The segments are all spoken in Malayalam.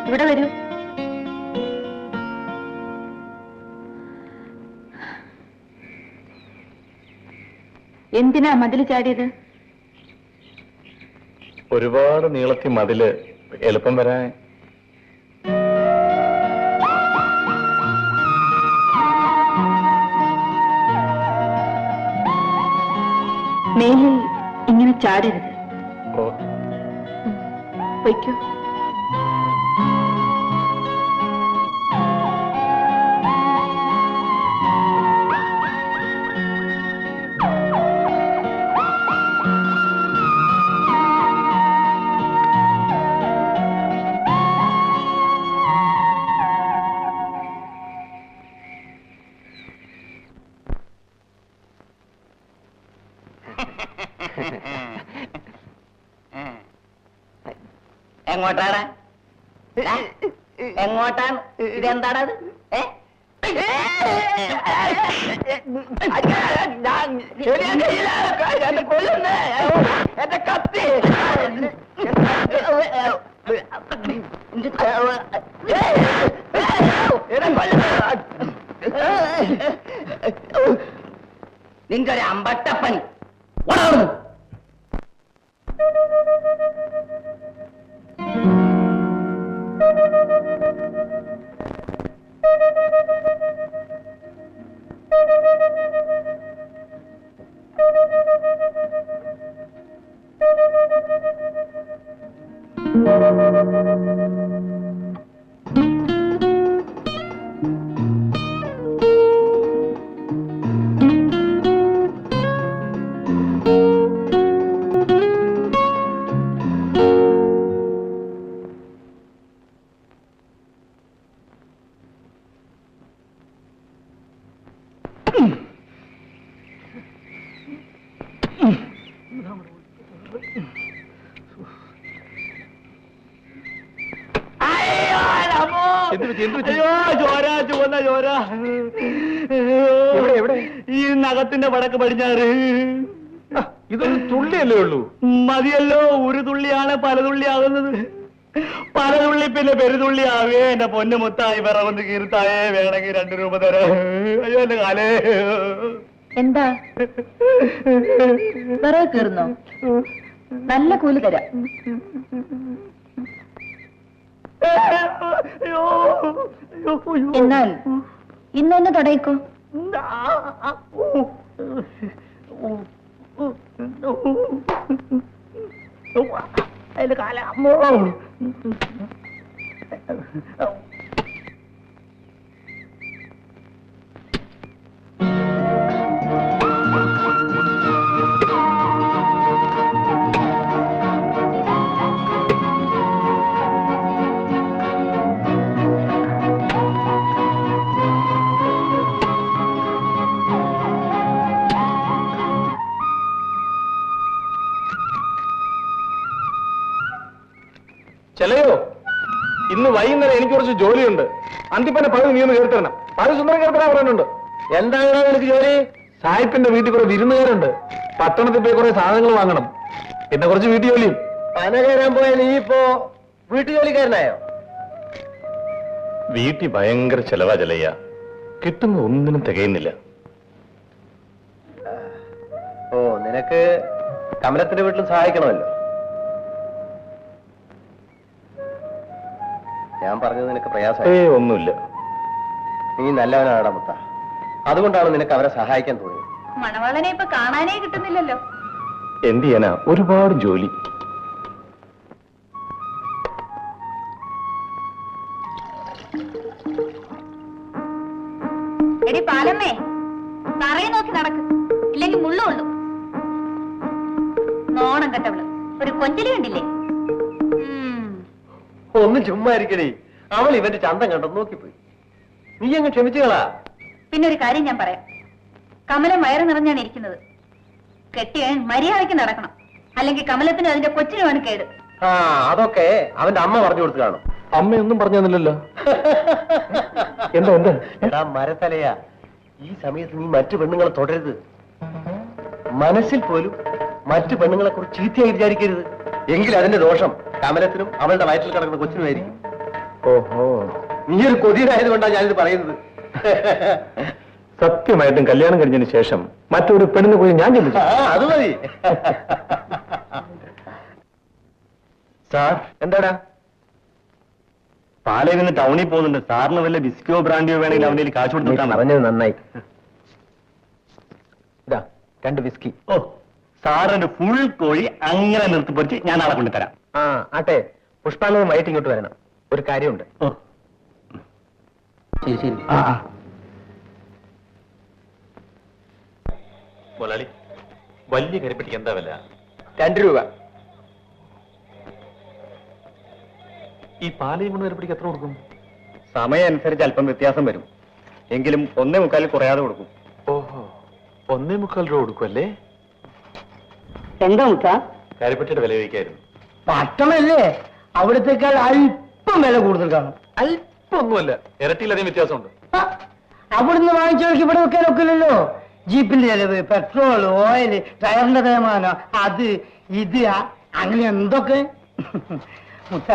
ഇവിടെ വരൂ. എന്തിനാ മതില് ചാടിയത്? ഒരുപാട് നീളത്തി മതില് എളുപ്പം വരാൻ. മേലിൽ ഇങ്ങനെ ചാടരുത്. ഓ, പൊയ്ക്കോ. എങ്ങോട്ടാണ്? എങ്ങോട്ടാണ്? ഇതെന്താണത്? എന്റെ കത്തി! നിന്റെ ഒരു അമ്പട്ടപ്പൻ വളർന്നു. ഈ നഖത്തിന്റെ വടക്ക് പടിഞ്ഞാറ്. ഇതൊരു തുള്ളിയല്ലേ ഉള്ളൂ. മതിയല്ലോ, ഒരു തുള്ളിയാണ് പല തുള്ളിയാകുന്നത്. പല തുള്ളി പിന്നെ പെരുതുള്ളി ആവേ. എന്റെ പൊന്നു മുത്തായി വിറവൊന്ന് കീർത്തായേ. വേണമെങ്കിൽ 2 രൂപ തരാം. അയ്യോ എന്റെ കാലേ. എന്താ വിറക് കീറുന്നോ? നല്ല കൂലി തരാം. എന്നാൽ ഇന്ന് തന്നെ തുടങ്ങിക്കോ. അതിന്റെ കാലം അമ്മോ. ചെലയോ, ഇന്ന് വൈകുന്നേരം എനിക്ക് കുറച്ച് ജോലിയുണ്ട്. അന്തിപ്പന്നെ പകുതി നീ ഒന്ന് കേൾത്തരണം. പകുതി സുന്ദരം കേൾത്തരാ പറയുന്നുണ്ട്. എന്താണ് എനിക്ക് ജോലി? സായിപ്പിന്റെ വീട്ടിൽ കുറെ വിരുന്നുകാരുണ്ട്. പട്ടണത്തിൽ പോയി കുറെ സാധനങ്ങൾ വാങ്ങണം. പിന്നെ കുറച്ച് വീട്ടു ജോലിയും. പന കയറാൻ പോയ നീ ഇപ്പോ വീട്ടുജോലിക്കാരനായോ? വീട്ടിൽ ഭയങ്കര ചെലവാ ചെലയ്യ. കിട്ടുന്ന ഒന്നിനും തികയുന്നില്ല. ഓ, നിനക്ക് കമലത്തിന്റെ വീട്ടിൽ സഹായിക്കണമല്ലോ. ഞാൻ പറഞ്ഞത് നിനക്ക് പ്രയാസമായി? ഒന്നുമില്ല. നീ നല്ലവനാടാ മുത്ത. അതുകൊണ്ടാണ് നിനക്ക് അവരെ സഹായിക്കാൻ തോന്നിയത്. മണവാളനെ ഇപ്പൊ കാണാനേ കിട്ടുന്നില്ലല്ലോ. എന്ത് ചെയ്യാനാ, ഒരുപാട് ജോലി. എടി പാലമ്മേ, തറയെ നോക്കി നടക്ക്, ഇല്ലെങ്കിൽ മുള്ളുള്ളൂ. നോണം കെട്ടവള്, ഒരു കൊഞ്ചലി കണ്ടില്ലേ? ഒന്ന് ചുമ്മാ ഇരിക്കണേ. അവൾ ഇവന്റെ ചന്തം കണ്ടെന്ന് നോക്കിപ്പോയി. നീ അങ്ങ് ക്ഷമിച്ചുകളാ. പിന്നെ ഒരു കാര്യം ഞാൻ പറയാം. കമലം വയറ് നിറഞ്ഞാണ് ഇരിക്കുന്നത്. കെട്ടിയൻ മര്യാദയ്ക്ക് നടക്കണം, അല്ലെങ്കിൽ കമലത്തിന് അതിന്റെ കൊച്ചിനുമാണ് കേട്. ആ, അതൊക്കെ അവന്റെ അമ്മ പറഞ്ഞു കൊടുത്തു കാണും. അമ്മയൊന്നും പറഞ്ഞു തന്നില്ലല്ലോ. എന്താ എന്താ? എടാ മരത്തലയാ, ഈ സമയത്ത് നീ മറ്റു പെണ്ണുങ്ങളെ തുടരുത്. മനസ്സിൽ പോലും മറ്റു പെണ്ണുങ്ങളെ കുറിച്ച് ചീത്തയായി വിചാരിക്കരുത്. എങ്കിൽ അതിന്റെ ദോഷം കമലത്തിനും അവളുടെ വയറ്റിൽ കിടക്കുന്ന കൊച്ചിനുമായിരിക്കും. ഓഹോ, നീ ഒരു കൊതിയനായത് കൊണ്ടാണ് ഞാനിത് പറയുന്നത്. സത്യമായിട്ടും കല്യാണം കഴിഞ്ഞതിന് ശേഷം മറ്റൊരു പെണ്ണിനെ പോയി ഞാൻ ചിന്തിച്ചു. അത് മതി. സാർ എന്താടാ? പാലയിൽ നിന്ന് ടൗണിൽ പോകുന്നുണ്ട്. സാറിന് വല്ല ബിസ്കോ ബ്രാൻഡിയോ വേണമെങ്കിൽ അവന്റെ കാശ് കൊടുത്തിട്ടാണ്. പറഞ്ഞത് നന്നായി. ഇതാ 2 വിസ്കി. ഓ, സാറിന്റെ ഫുൾ കോഴി അങ്ങനെ നിർത്തിപ്പൊരിച്ച് ഞാൻ നാളെ കൊണ്ടുതരാം. ആ ആട്ടെ, പുഷ്പാനവും വൈകിട്ട് ഇങ്ങോട്ട് വരണം. ഒരു കാര്യമുണ്ട്. ഓ, ശരി ശരി. ആ. മുതലാളി, വലിയ കരിപ്പെട്ടിക്ക് എന്താ വില? 2 രൂപ. ഈ പാലയും കൊണ്ട് കരിപ്പെട്ടിക്ക് എത്ര കൊടുക്കും? സമയം അനുസരിച്ച് അല്പം വ്യത്യാസം വരും. എങ്കിലും 1.25 കുറയാതെ കൊടുക്കും. ഓഹോ, 1.25 രൂപ കൊടുക്കുമല്ലേ? എന്താ മുത്ത? കരിപ്പെട്ടിയുടെ വില ചോദിക്കായിരുന്നു. പട്ടണല്ലേ, അവിടത്തേക്കാൾ അല്പം വില കൂടുതൽ കാണും. ഒന്നുമല്ല, ഇരട്ടിയിലധികം വ്യത്യാസമുണ്ട്. അവിടുന്ന് വാങ്ങിച്ചവർക്ക് ഇവിടെ വെക്കാൻ ഒക്കില്ലല്ലോ. ജീപ്പിന്റെ ചെലവ്, പെട്രോൾ, ഓയിൽ, ടയറിന്റെ തേമാനം, അത് ഇത് അങ്ങനെ എന്തൊക്കെ. മുത്ത,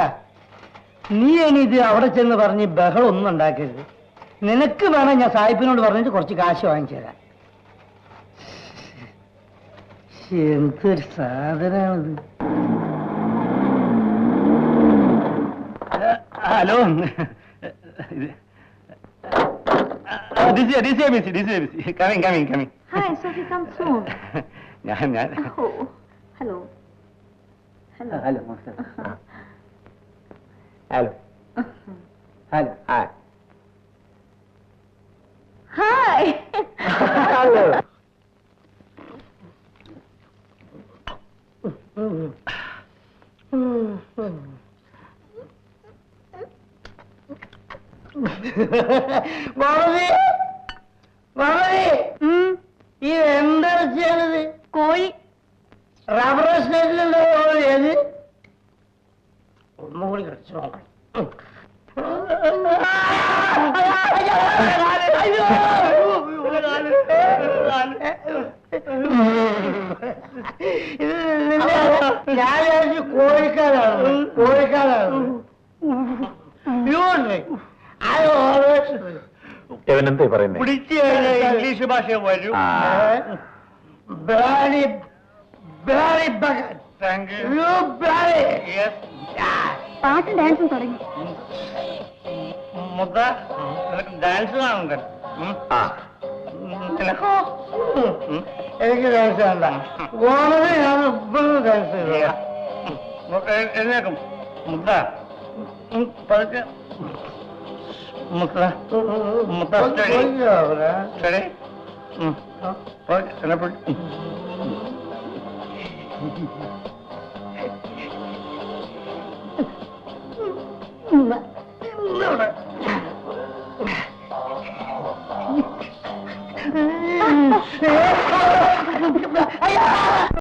നീ ഇനി ഇത് അവിടെ ചെന്ന് പറഞ്ഞ് ബഹളം ഒന്നും ഉണ്ടാക്കരുത്. നിനക്ക് വേണം ഞാൻ സാഹിബിനോട് പറഞ്ഞിട്ട് കുറച്ച് കാശ് വാങ്ങിച്ചു തരാം. എന്തൊരു സാധനമാണിത്. Hello, coming. Hi, Sophie, come soon. ഞാൻ Oh, hello. Hello. Hello hello hello. Hi. Hello. ഇത് എന്താ ചെയ്യണത്? കോഴി. റബ്ബർ സ്റ്റേറ്റിലുണ്ടോ ഏത്? ഒന്നും കൂടി കഴിച്ചു നോക്കാം. ഞാൻ വിചാരിച്ചു കോഴിക്കാരാണ്. ഇവനെന്താ പറയുന്നത്? പിടിച്ച് ഇംഗ്ലീഷ് ഭാഷ വരും. പാട്ടും ഡാൻസും തുടങ്ങി. മുത്ത, നിനക്ക് ഡാൻസ് കാണണ്ടേ? എനിക്ക് ഡാൻസ് വേണ്ട. ഓണത്തിന് ഞാൻ ഇപ്പോഴും ഡാൻസ് ചെയ്യാം. എഴുന്നേക്കും. മുത്ത, പതുക്കെ. മുത്ത, സ്റ്റഡി. എന്നെ പിടി. അയ്യോ